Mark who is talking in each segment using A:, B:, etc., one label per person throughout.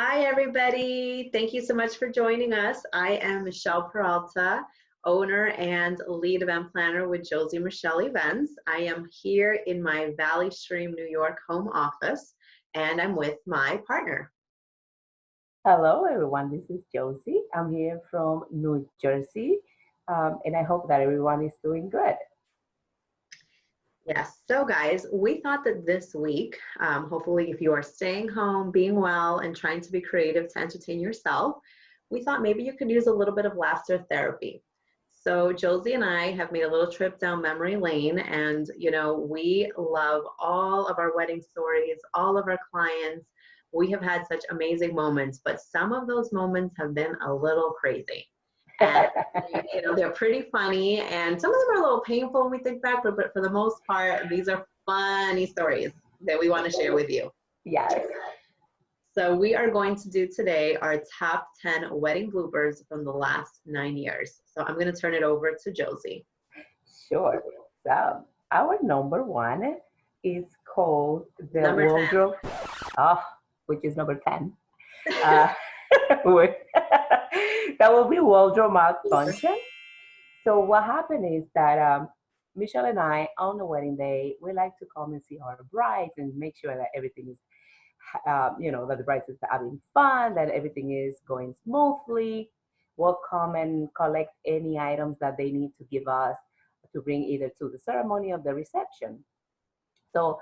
A: Hi, everybody. Thank you so much for joining us. I am Michelle Peralta, owner and lead event planner with Josie and Michelle Events. I am here in my Valley Stream, New York home office, and I'm with my partner.
B: Hello, everyone. This is Josie. I'm here from New Jersey, and I hope that everyone is doing good.
A: Yes, so guys, we thought that this week, hopefully if you are staying home, being well, and trying to be creative to entertain yourself, we thought maybe you could use a little bit of laughter therapy. So Josie and I have made a little trip down memory lane, and we love all of our wedding stories, all of our clients. We have had such amazing moments, but some of those moments have been a little crazy. And they're pretty funny, and some of them are a little painful when we think back, but for the most part, these are funny stories that we want to share with you.
B: Yes.
A: So we are going to do today our top 10 wedding bloopers from the last 9 years. So I'm going to turn it over to Josie.
B: Sure. So our number one is called the
A: Number 10.
B: wardrobe, oh, which is number 10. Uh, that will be wardrobe malfunction. So what happened is that Michelle and I, on the wedding day, we like to come and see our brides and make sure that everything is, that the brides is having fun, that everything is going smoothly. We'll come and collect any items that they need to give us to bring either to the ceremony or the reception. So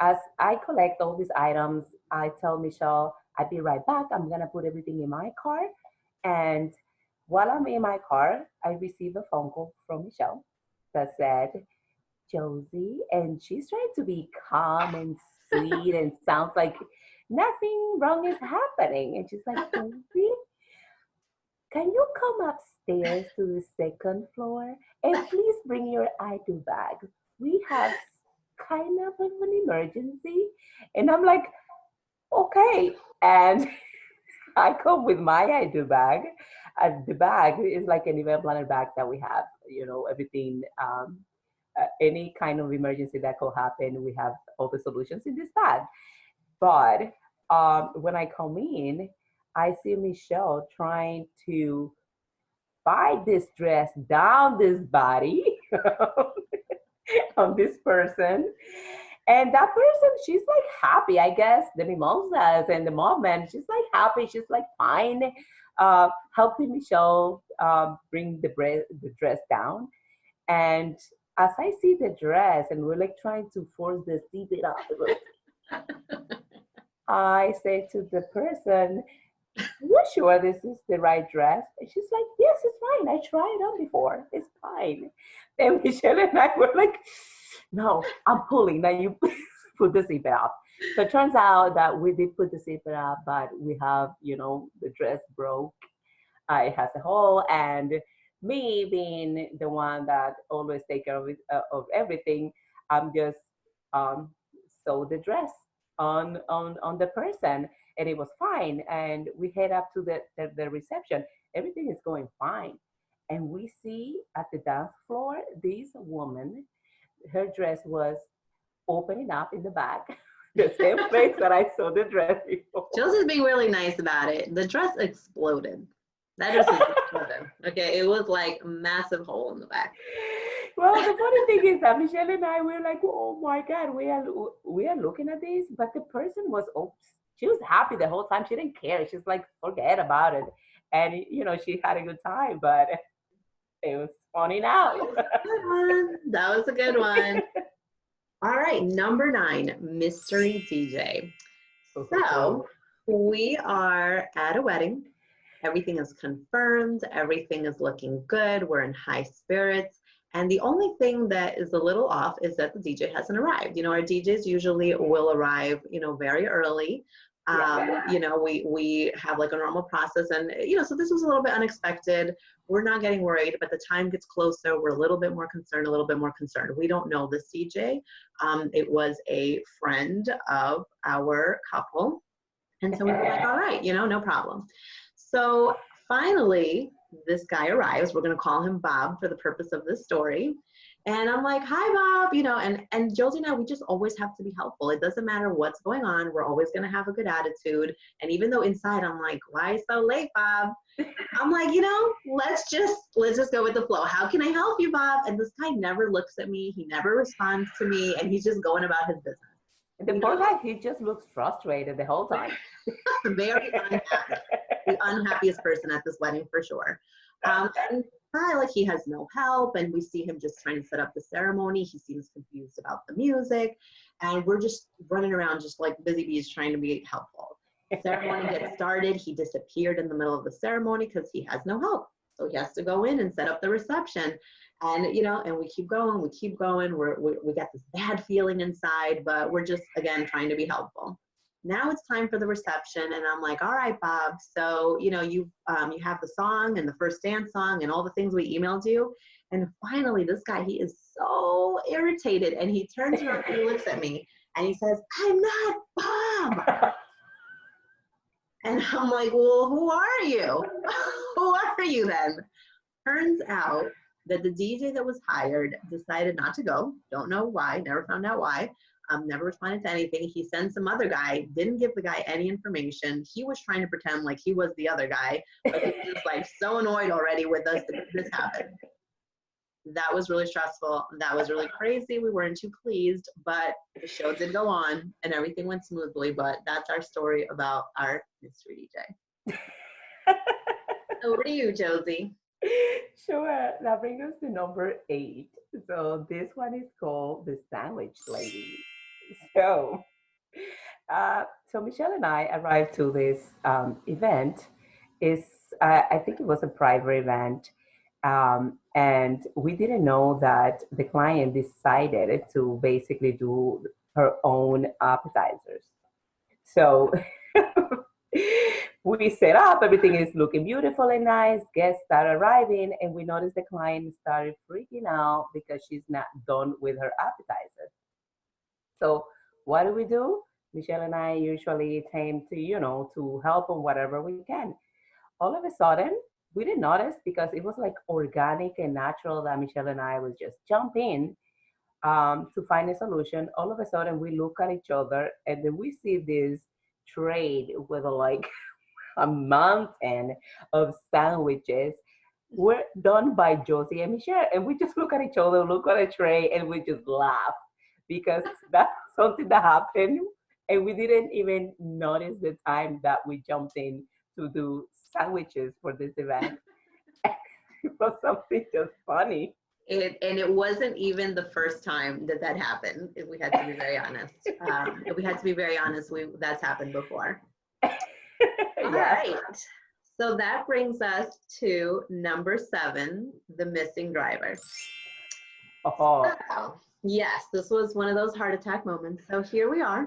B: as I collect all these items, I tell Michelle, I'll be right back. I'm gonna put everything in my car. And while I'm in my car, I receive a phone call from Michelle that said, Josie, and she's trying to be calm and sweet and sounds like nothing wrong is happening. And she's like, Josie, can you come upstairs to the second floor and please bring your ID bag? We have kind of an emergency. And I'm like, okay. And I come with my ID bag. The bag is like an event planner bag that we have, everything, any kind of emergency that could happen, we have all the solutions in this bag. But when I come in, I see Michelle trying to buy this dress down this body on this person. And that person, she's like happy, I guess, the mimosas and the moment, she's like happy, she's like fine, helping Michelle bring the dress down. And as I see the dress and we're like trying to force the zip up, I say to the person, you sure this is the right dress? And she's like, yes, it's fine. I tried it on before. It's fine. And Michelle and I were like, no, I'm pulling. Now you put the zipper up. So it turns out that we did put the zipper up, but we have, the dress broke. It has a hole. And me being the one that always take care of everything, I'm just sew the dress on the person, and it was fine. And we head up to the reception. Everything is going fine. And we see at the dance floor, this woman, her dress was opening up in the back, the same place that I saw the dress before.
A: Josie's being really nice about it. The dress exploded. That dress exploded. Okay, it was like a massive hole in the back.
B: Well, the funny thing is that Michelle and I were like, oh my God, we are looking at this, but the person was, she was happy the whole time. She didn't care. She's like, forget about it. And, she had a good time, but it was funny now.
A: That was a good one. All right, number 9, mystery DJ. So we are at a wedding. Everything is confirmed. Everything is looking good. We're in high spirits. And the only thing that is a little off is that the DJ hasn't arrived. Our DJs usually will arrive, very early. We have like a normal process, and so this was a little bit unexpected. We're not getting worried, but the time gets closer, we're a little bit more concerned. We don't know this DJ. It was a friend of our couple, and so we were like, all right, no problem. So finally this guy arrives. We're going to call him Bob for the purpose of this story. And I'm like, hi, Bob, you know, and Josie and I, we just always have to be helpful. It doesn't matter what's going on. We're always going to have a good attitude. And even though inside I'm like, why so late, Bob? I'm like, you know, let's just go with the flow. How can I help you, Bob? And this guy never looks at me. He never responds to me. And he's just going about his business.
B: The poor guy, he just looks frustrated the whole time.
A: Very unhappy. The unhappiest person at this wedding for sure. And like he has no help, and we see him just trying to set up the ceremony. He seems confused about the music, and we're just running around just like busy bees trying to be helpful. Ceremony gets started. He disappeared in the middle of the ceremony because he has no help. So he has to go in and set up the reception. And, you know, and we keep going, we got this bad feeling inside, but we're just, again, trying to be helpful. Now it's time for the reception, and I'm like, all right, Bob, so, you know, you have the song and the first dance song and all the things we emailed you. And finally, this guy, he is so irritated, and he turns around and he looks at me, and he says, I'm not Bob. And I'm like, well, who are you? Who are you then? Turns out that the DJ that was hired decided not to go. Don't know why, never found out why. Never responded to anything. He sent some other guy, didn't give the guy any information. He was trying to pretend like he was the other guy, but he was just like so annoyed already with us that this happened. That was really stressful. That was really crazy. We weren't too pleased, but the show did go on and everything went smoothly. But that's our story about our mystery DJ. Over to you, Josie.
B: Sure. That brings us to number 8. So this one is called The Sandwich Lady. So, so Michelle and I arrived to this event. I think it was a private event, and we didn't know that the client decided to basically do her own appetizers. So we set up, everything is looking beautiful and nice. Guests start arriving, and we noticed the client started freaking out because she's not done with her appetizer. So what do? Michelle and I usually tend to, to help on whatever we can. All of a sudden, we didn't notice because it was like organic and natural that Michelle and I was just jump in to find a solution. All of a sudden, we look at each other and then we see this tray with like a mountain of sandwiches were done by Josie and Michelle. And we just look at each other, look at a tray, and we just laugh because that's something that happened. And we didn't even notice the time that we jumped in to do sandwiches for this event. It was something just funny.
A: And it wasn't even the first time that happened, if we had to be very honest. If we had to be very honest, that's happened before. All right. So that brings us to number 7, the missing driver.
B: Oh.
A: So, yes, this was one of those heart attack moments. So here we are.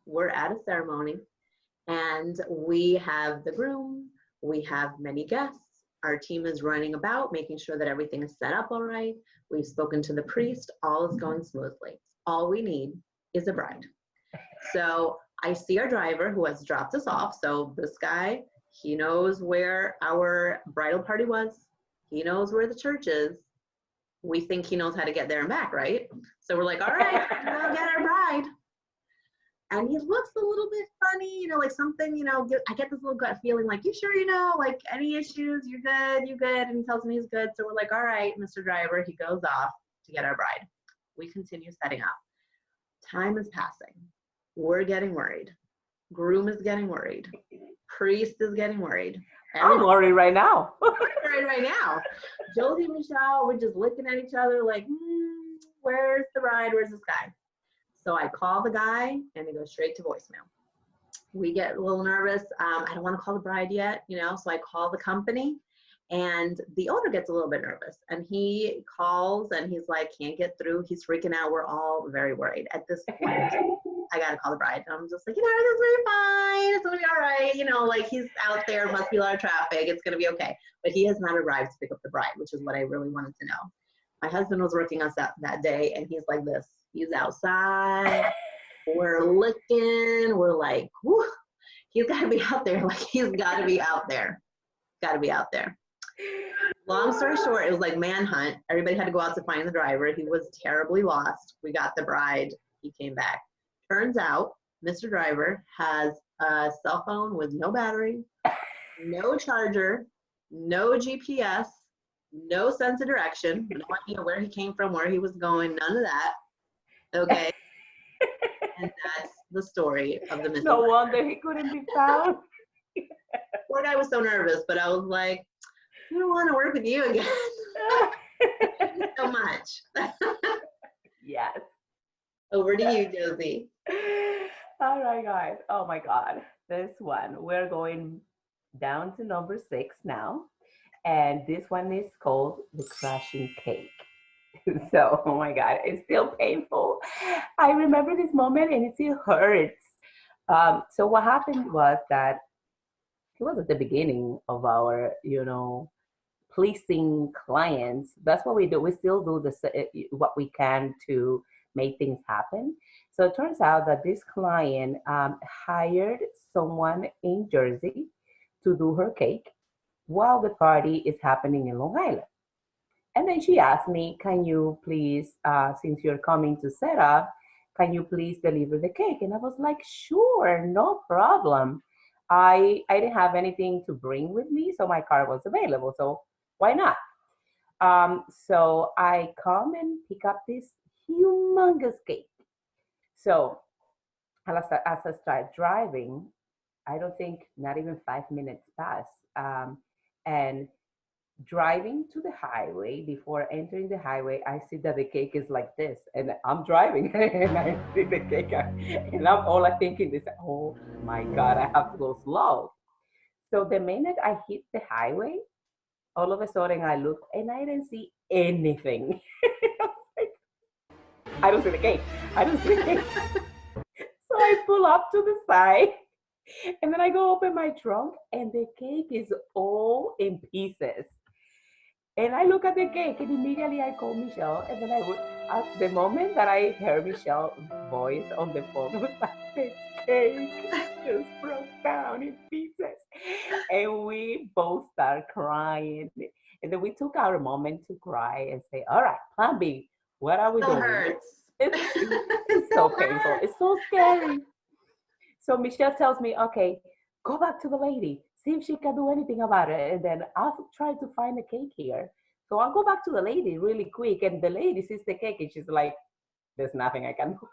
A: We're at a ceremony, and we have the groom. We have many guests. Our team is running about, making sure that everything is set up all right. We've spoken to the priest. All is going smoothly. All we need is a bride. So I see our driver who has dropped us off. So this guy, he knows where our bridal party was. He knows where the church is. We think he knows how to get there and back, right? So we're like, all right, we'll get our bride. And he looks a little bit funny, like something, I get this little gut feeling like, you sure, like any issues, you're good. And he tells me he's good. So we're like, all right, Mr. Driver, he goes off to get our bride. We continue setting up. Time is passing. We're getting worried. Groom is getting worried. Priest is getting worried.
B: I'm worried right now.
A: Worried right now. Josie and Michelle, we're just looking at each other like, where's the bride? Where's this guy? So I call the guy, and it goes straight to voicemail. We get a little nervous. I don't want to call the bride yet, so I call the company, and the owner gets a little bit nervous. And he calls, and he's like, can't get through. He's freaking out. We're all very worried. At this point, I got to call the bride. And I'm just like, everything's going to be fine. It's going to be all right. Like he's out there, must be a lot of traffic. It's going to be okay. But he has not arrived to pick up the bride, which is what I really wanted to know. My husband was working us that day, and he's like this. He's outside. We're looking. We're like, whew, he's got to be out there. Like, he's got to be out there. Got to be out there. Long story short, it was like manhunt. Everybody had to go out to find the driver. He was terribly lost. We got the bride. He came back. Turns out, Mr. Driver has a cell phone with no battery, no charger, no GPS, no sense of direction, no idea where he came from, where he was going, none of that. Okay. And that's the story of the missing
B: No
A: driver.
B: wonder he couldn't be found.
A: Poor guy was so nervous, but I was like, I don't want to work with you again. Thank you so much.
B: Yes.
A: Over to you, Josie.
B: All right, guys. Oh my God. This one, we're going down to number 6 now. And this one is called the crashing cake. So, oh my God, it's still painful. I remember this moment and it still hurts. So what happened was that it was at the beginning of our, pleasing clients. That's what we do. We still do what we can to make things happen. So it turns out that this client hired someone in Jersey to do her cake while the party is happening in Long Island. And then she asked me, can you please, since you're coming to set up, can you please deliver the cake? And I was like, sure, no problem. I didn't have anything to bring with me, so my car was available. So why not? So I come and pick up this humongous cake. So as I start driving, I don't think not even 5 minutes pass. And driving to the highway, before entering the highway, I see that the cake is like this, and I'm driving and I see the cake, and I'm all I thinking is, oh my God, I have to go slow. So the minute I hit the highway, all of a sudden I look and I didn't see anything. I don't see the cake. I don't see the cake. So I pull up to the side and then I go open my trunk and the cake is all in pieces. And I look at the cake and immediately I call Michelle. And then at the moment that I heard Michelle's voice on the phone, it was like the cake just broke down in pieces. And we both started crying. And then we took our moment to cry and say, all right, plan B, what are we
A: Still
B: doing?
A: hurts.
B: It's so painful. It's so scary. So Michelle tells me, okay, go back to the lady, see if she can do anything about it. And then I'll try to find a cake here. So I'll go back to the lady really quick. And the lady sees the cake and she's like, there's nothing I can do.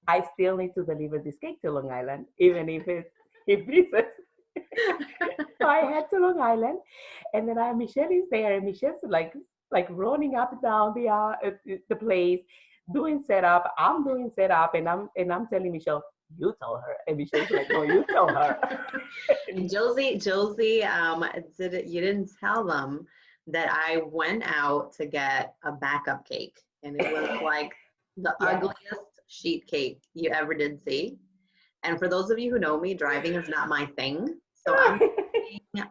B: I still need to deliver this cake to Long Island, even if it's in pieces. So I head to Long Island, and then Michelle is there, and Michelle's like running up and down the place, doing setup. I'm doing setup, and I'm telling Michelle, you tell her, and Michelle's like, no, you tell her.
A: Josie, you didn't tell them that I went out to get a backup cake, and it was like the ugliest sheet cake you ever did see. And for those of you who know me, driving is not my thing. So I'm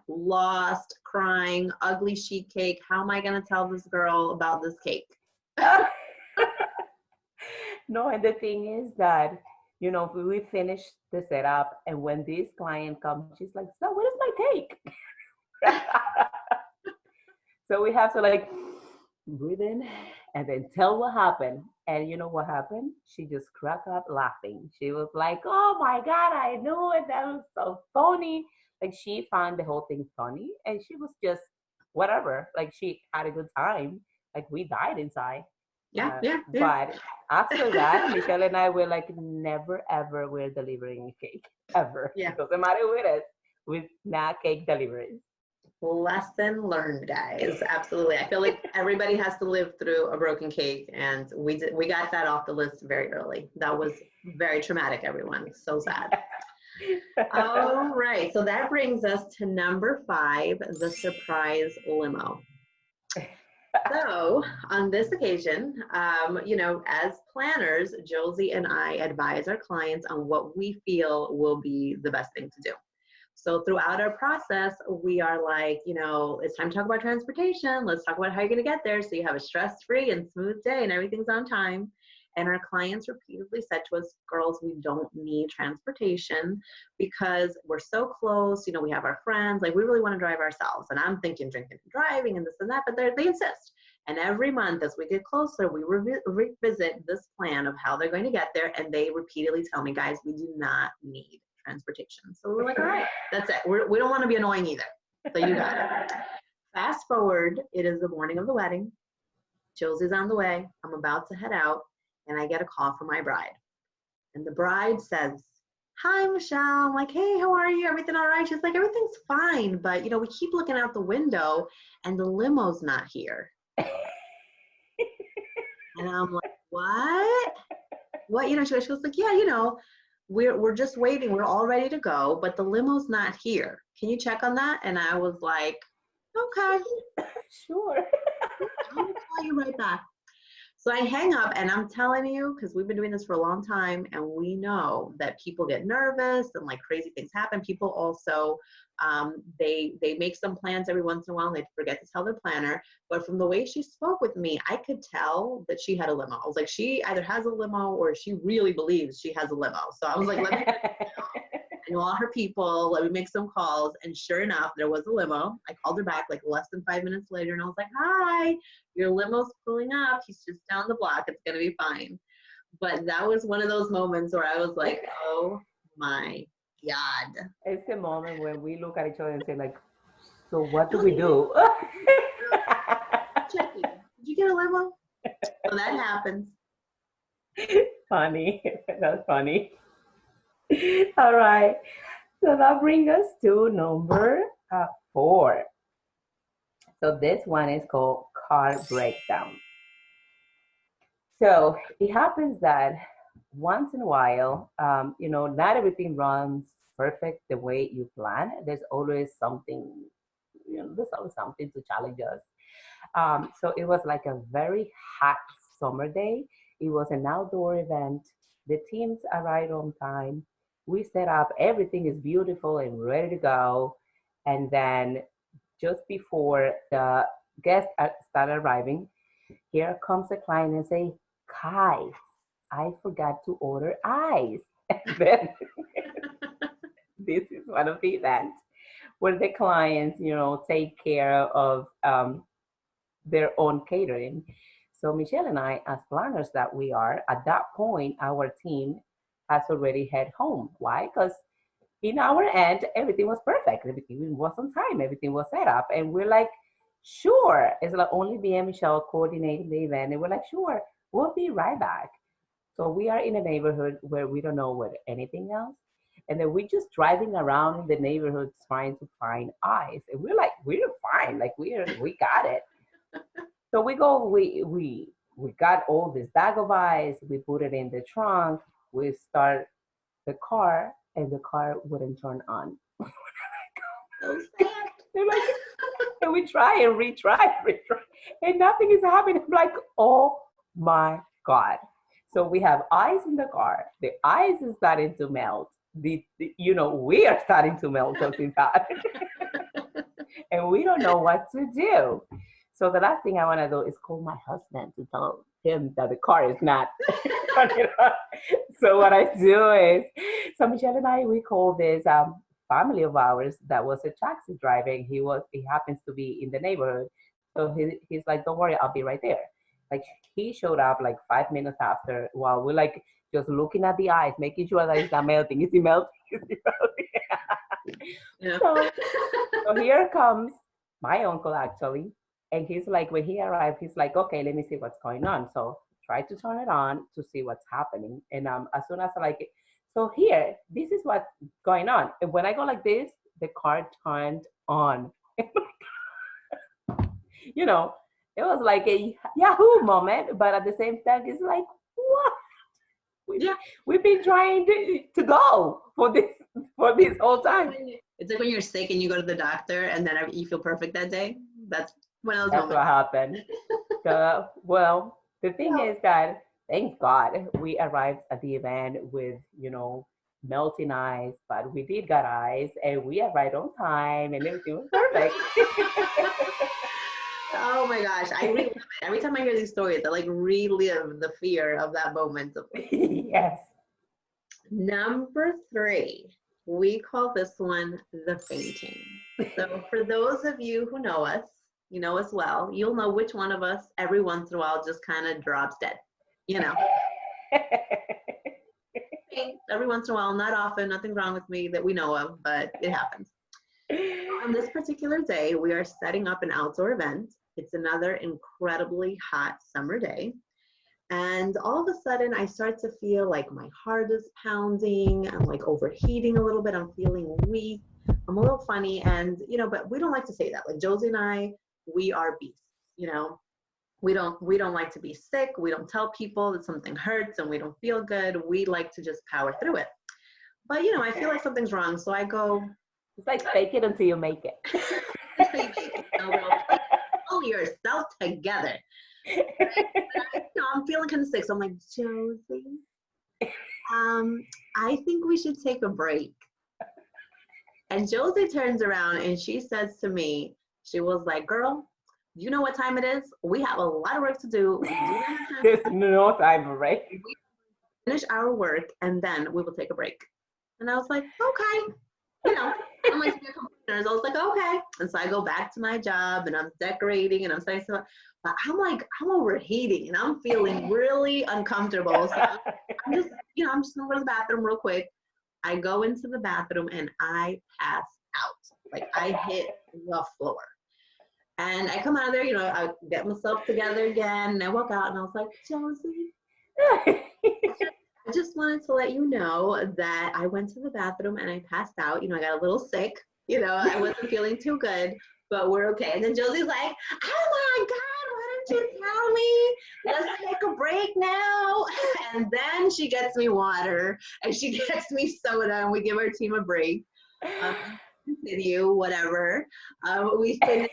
A: lost, crying, ugly sheet cake. How am I going to tell this girl about this cake?
B: No, and the thing is that, we finish the setup, and when this client comes, she's like, so where's my cake? So we have to breathe in and then tell what happened. And you know what happened? She just cracked up laughing. She was like, oh my God, I knew it. That was so funny. Like, she found the whole thing funny, and she was just whatever. Like, she had a good time. Like, we died inside.
A: Yeah.
B: But after that, Michelle and I were like, never ever we're delivering a cake ever.
A: Yeah.
B: It doesn't matter with us. With not cake deliveries.
A: Lesson learned, guys. Absolutely. I feel like everybody has to live through a broken cake, and we got that off the list very early. That was very traumatic, everyone. So sad. All right. So that brings us to number 5, the surprise limo. So on this occasion, as planners, Josie and I advise our clients on what we feel will be the best thing to do. So throughout our process, we are like, it's time to talk about transportation. Let's talk about how you're going to get there so you have a stress-free and smooth day and everything's on time. And our clients repeatedly said to us, girls, we don't need transportation because we're so close. You know, we have our friends, like we really want to drive ourselves. And I'm thinking drinking and driving and this and that, but they insist. And every month as we get closer, we revisit this plan of how they're going to get there. And they repeatedly tell me, guys, we do not need transportation. So we're like, all right, that's it. We don't want to be annoying either. So you got it. Fast forward, it is the morning of the wedding. Josie's on the way. I'm about to head out and I get a call from my bride. And the bride says, hi, Michelle. I'm like, hey, how are you? Everything all right? She's like, everything's fine. But, you know, we keep looking out the window and the limo's not here. And I'm like, what? What? You know, she was like, yeah, you know, we're just waiting. We're all ready to go, but the limo's not here. Can you check on that? And I was like, okay.
B: Sure.
A: I'll call you right back. So I hang up and I'm telling you, because we've been doing this for a long time and we know that people get nervous and like crazy things happen. People also, they make some plans every once in a while and they forget to tell their planner. But from the way she spoke with me, I could tell that she had a limo. I was like, she either has a limo or she really believes she has a limo. So I was like, let me I know all her people, let me make some calls. And sure enough, there was a limo. I called her back like less than 5 minutes later and I was like, hi, your limo's pulling up. He's just down the block. It's going to be fine. But that was one of those moments where I was like, oh my God.
B: It's the moment when we look at each other and say like, so what do we do?
A: Checking. Did you get a limo? So that happens.
B: Funny. That's funny. All right. So that brings us to number 4. So this one is called car breakdown. So it happens that once in a while, you know, not everything runs perfect the way you plan. There's always something, you know, there's always something to challenge us. So it was like a very hot summer day. It was an outdoor event. The teams arrived on time. We set up, everything is beautiful and ready to go. And then just before the guests start arriving, here comes the client and say, guys, I forgot to order ice. And then this is one of the events where the clients, you know, take care of their own catering. So Michelle and I, as planners that we are, at that point, our team has already head home. Why? Because in our end, everything was perfect. Everything was on time. Everything was set up. And we're like, sure. It's like only me and Michelle coordinating the event. And we're like, sure, we'll be right back. So we are in a neighborhood where we don't know where anything else. And then we're just driving around in the neighborhood trying to find ice. And we're like, we're fine. Like we got it. So we go, we got all this bag of ice. We put it in the trunk. We start the car and the car wouldn't turn on.
A: So sad.
B: Like, and we try and retry, and nothing is happening. I'm like, oh my God. So we have ice in the car. The ice is starting to melt. You know, we are starting to melt because it's hot. And we don't know what to do. So the last thing I want to do is call my husband to tell him that the car is not running on. So what I do is, so Michelle and I, we call this family of ours that was a taxi driver. He happens to be in the neighborhood. So he's like, don't worry, I'll be right there. Like he showed up like 5 minutes after while we're like just looking at the ice, making sure that it's not melting. Is it melting? Is it melting? Yeah. So here comes my uncle actually. And he's like, when he arrived, he's like, okay, let me see what's going on. So try to turn it on to see what's happening. And as soon as I like it, so here, this is what's going on. And when I go like this, the car turned on. You know, it was like a Yahoo moment, but at the same time, it's like, what? We've been trying to go for this whole time.
A: It's like when you're sick and you go to the doctor and then you feel perfect that day. That's one of those moments.
B: What happened. Well, the thing is that thank God we arrived at the event with, you know, melting ice, but we did got ice and we arrived on time and everything was perfect.
A: Oh my gosh, I relive it. Every time I hear these stories, I like relive the fear of that moment.
B: Yes.
A: Number 3, we call this one the fainting. So for those of you who know us, you know us well, you'll know which one of us every once in a while just kind of drops dead. You know, every once in a while, not often, nothing wrong with me that we know of, but it happens. On this particular day, we are setting up an outdoor event. It's another incredibly hot summer day. And all of a sudden, I start to feel like my heart is pounding. I'm like overheating a little bit. I'm feeling weak. I'm a little funny. And, you know, but we don't like to say that. Like Josie and I, we are beasts, you know. We don't like to be sick. We don't tell people that something hurts and we don't feel good. We like to just power through it. But, you know, I feel like something's wrong. So I go,
B: it's like fake it until you make it.
A: Pull yourself together. I'm feeling kind of sick. So I'm like, Josie, I think we should take a break. And Josie turns around and she says to me, she was like, girl, you know what time it is? We have a lot of work to do.
B: There's no time for break.
A: We finish our work and then we will take a break. And I was like, okay. You know, I'm like, I was like, okay. And so I go back to my job and I'm decorating and I'm saying stuff. But I'm like, I'm overheating and I'm feeling really uncomfortable. So I'm just, you know, I'm just gonna go to the bathroom real quick. I go into the bathroom and I pass out. Like I hit the floor. And I come out of there, you know, I get myself together again and I walk out and I was like, Josie, I just wanted to let you know that I went to the bathroom and I passed out. You know, I got a little sick. You know, I wasn't feeling too good, but we're okay. And then Josie's like, oh my God, why didn't you tell me? Let's take a break now. And then she gets me water and she gets me soda and we give our team a break. Continue, whatever. We finished.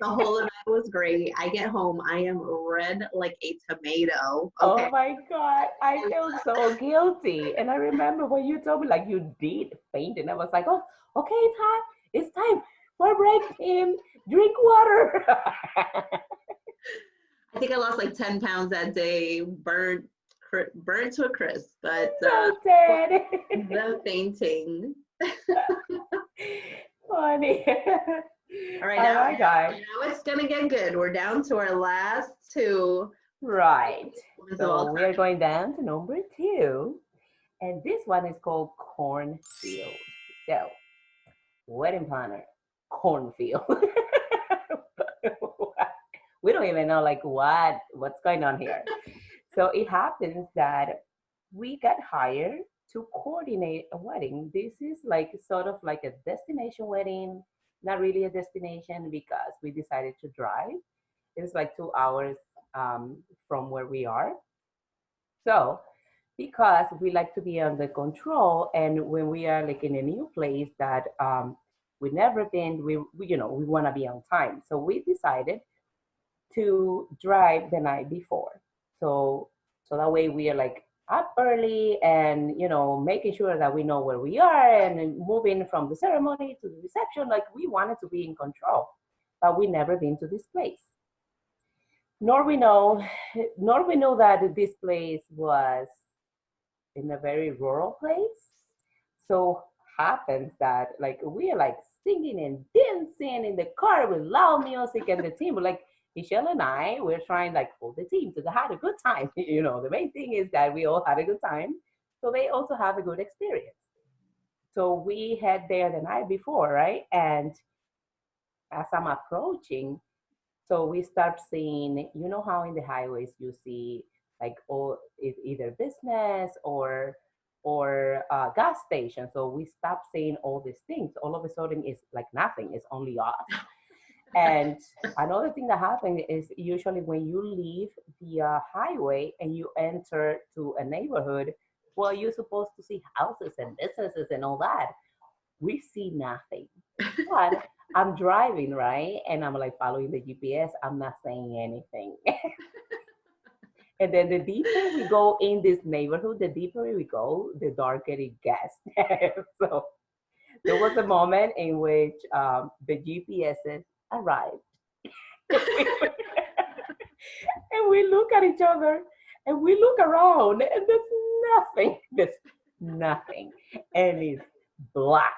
A: The whole event was great. I get home, I am red like a tomato. Okay.
B: Oh my God, I feel so guilty. And I remember when you told me like you did faint, and I was like, oh, okay, it's time for a break, team. Drink water.
A: I think I lost like 10 pounds that day, burnt to a crisp, but
B: So dead.
A: the fainting.
B: Funny.
A: All right,
B: Oh my God.
A: now it's gonna get good. We're down to our last 2.
B: Right. So we are going down to number 2. And this one is called cornfield. So, wedding planner, cornfield. We don't even know like what's going on here. So it happens that we got hired to coordinate a wedding. This is like sort of like a destination wedding, not really a destination because we decided to drive. It's like 2 hours from where we are. So because we like to be under control, and when we are like in a new place that we've never been, we you know we want to be on time. So we decided to drive the night before. So that way we are like up early and making sure that we know where we are and moving from the ceremony to the reception. Like we wanted to be in control, but we never been to this place. Nor we know that this place was in a very rural place. So happens that like we are like singing and dancing in the car with loud music, and the team like Michelle and I, we're trying like pull the team to had a good time. The main thing is that we all had a good time, so they also have a good experience. So we head there the night before, right? And as I'm approaching, so we start seeing, how in the highways you see like all either business or gas station. So we stop seeing all these things. All of a sudden, it's like nothing. It's only us. And another thing that happens is usually when you leave the highway and you enter to a neighborhood, well, you're supposed to see houses and businesses and all that. We see nothing. But I'm driving, right? And I'm like following the GPS. I'm not saying anything. And then the deeper we go in this neighborhood, the deeper we go, the darker it gets. So there was a moment in which the GPSs arrived. And we look at each other and we look around and there's nothing. There's nothing. And it's black.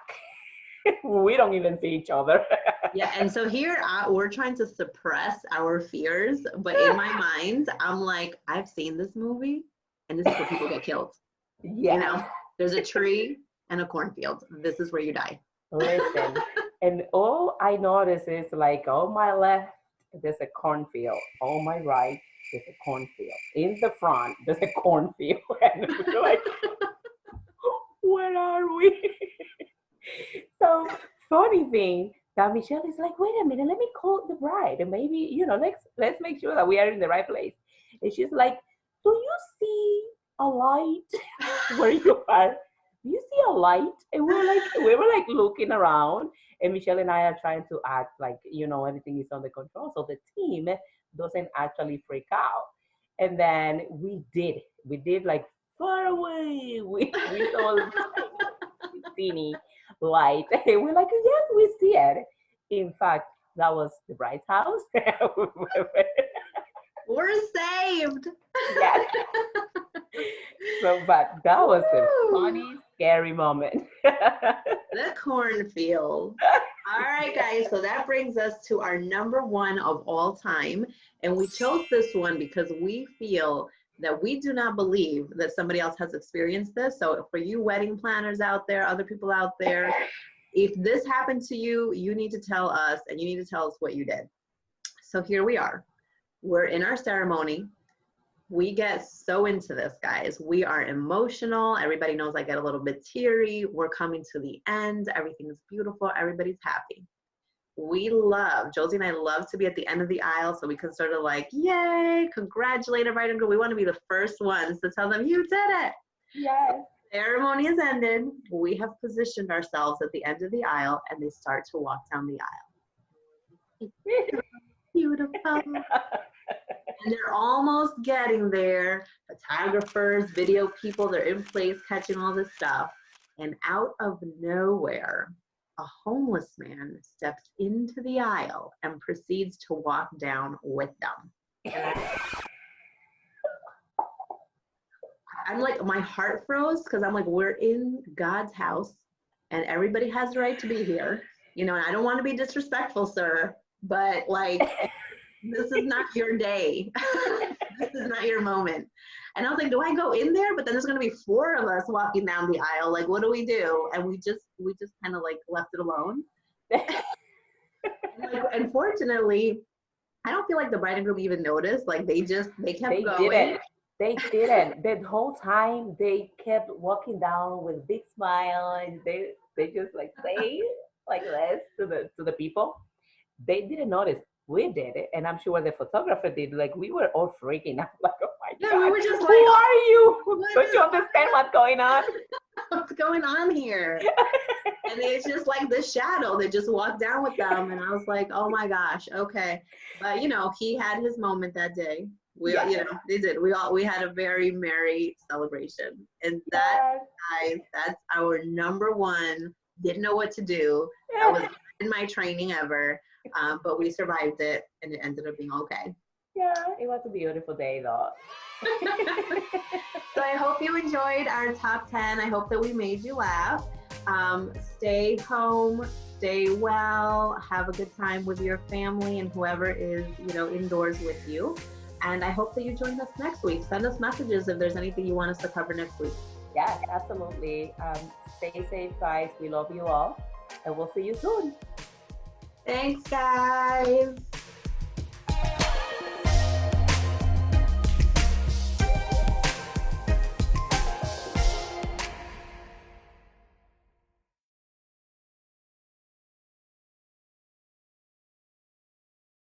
B: We don't even see each other.
A: Yeah, and so here we're trying to suppress our fears, but in my mind, I'm like, I've seen this movie, and this is where people get killed.
B: Yeah.
A: You know, there's a tree and a cornfield. This is where you die.
B: Listen, and all I notice is like on my left, there's a cornfield. On my right, there's a cornfield. In the front, there's a cornfield. And we're like, where are we? So funny thing that Michelle is like, wait a minute, let me call the bride and maybe, you know, let's make sure that we are in the right place. And she's like, do you see a light where you are? Do you see a light? And we were like looking around, and Michelle and I are trying to act like, you know, everything is under control, so the team doesn't actually freak out. And then we did like far away. We saw a teeny light. And we're like, yes, we see it. In fact, that was the bride's house.
A: We're saved.
B: Yes. So, but that was a funny, scary moment.
A: The cornfield. All right, guys. So that brings us to our number one of all time. And we chose this one because we feel that we do not believe that somebody else has experienced this. So for you wedding planners out there, other people out there, if this happened to you, you need to tell us, and you need to tell us what you did. So here we are. We're in our ceremony. We get so into this, guys. We are emotional. Everybody knows I get a little bit teary. We're coming to the end. Everything's beautiful. Everybody's happy. Josie and I love to be at the end of the aisle so we can sort of like, yay, congratulate a bride and groom. We want to be the first ones to tell them, you did it.
B: Yes.
A: Ceremony has ended. We have positioned ourselves at the end of the aisle, and they start to walk down the aisle. Beautiful. And they're almost getting there. Photographers, video people, they're in place catching all this stuff. And out of nowhere, a homeless man steps into the aisle and proceeds to walk down with them. I'm like, my heart froze because I'm like, we're in God's house and everybody has the right to be here. You know, and I don't want to be disrespectful, sir, but like, this is not your day. This is not your moment. And I was like, do I go in there? But then there's going to be 4 of us walking down the aisle. Like, what do we do? And we just kind of like left it alone. Like, unfortunately, I don't feel like the bride and groom even noticed. Like, they kept going.
B: They didn't. The whole time they kept walking down with a big smile, and they just like say like this to the people. They didn't notice. We did it, and I'm sure the photographer did. Like, we were all freaking out. Like, oh my God,
A: we were just like,
B: who are you? Don't you understand what's going on?
A: What's going on here? And it's just like this shadow that just walked down with them, and I was like, oh my gosh, okay. But you know, he had his moment that day. You know, they did. We had a very merry celebration, and that, guys, that's our number one. Didn't know what to do. That was in my training ever, but we survived it, and it ended up being okay.
B: Yeah, it was a beautiful day, though.
A: So I hope you enjoyed our top 10. I hope that we made you laugh. Stay home, stay well, have a good time with your family and whoever is, you know, indoors with you. And I hope that you join us next week. Send us messages if there's anything you want us to cover next week.
B: Yes, absolutely. Stay safe, guys. We love you all, and we'll see you soon.
A: Thanks, guys.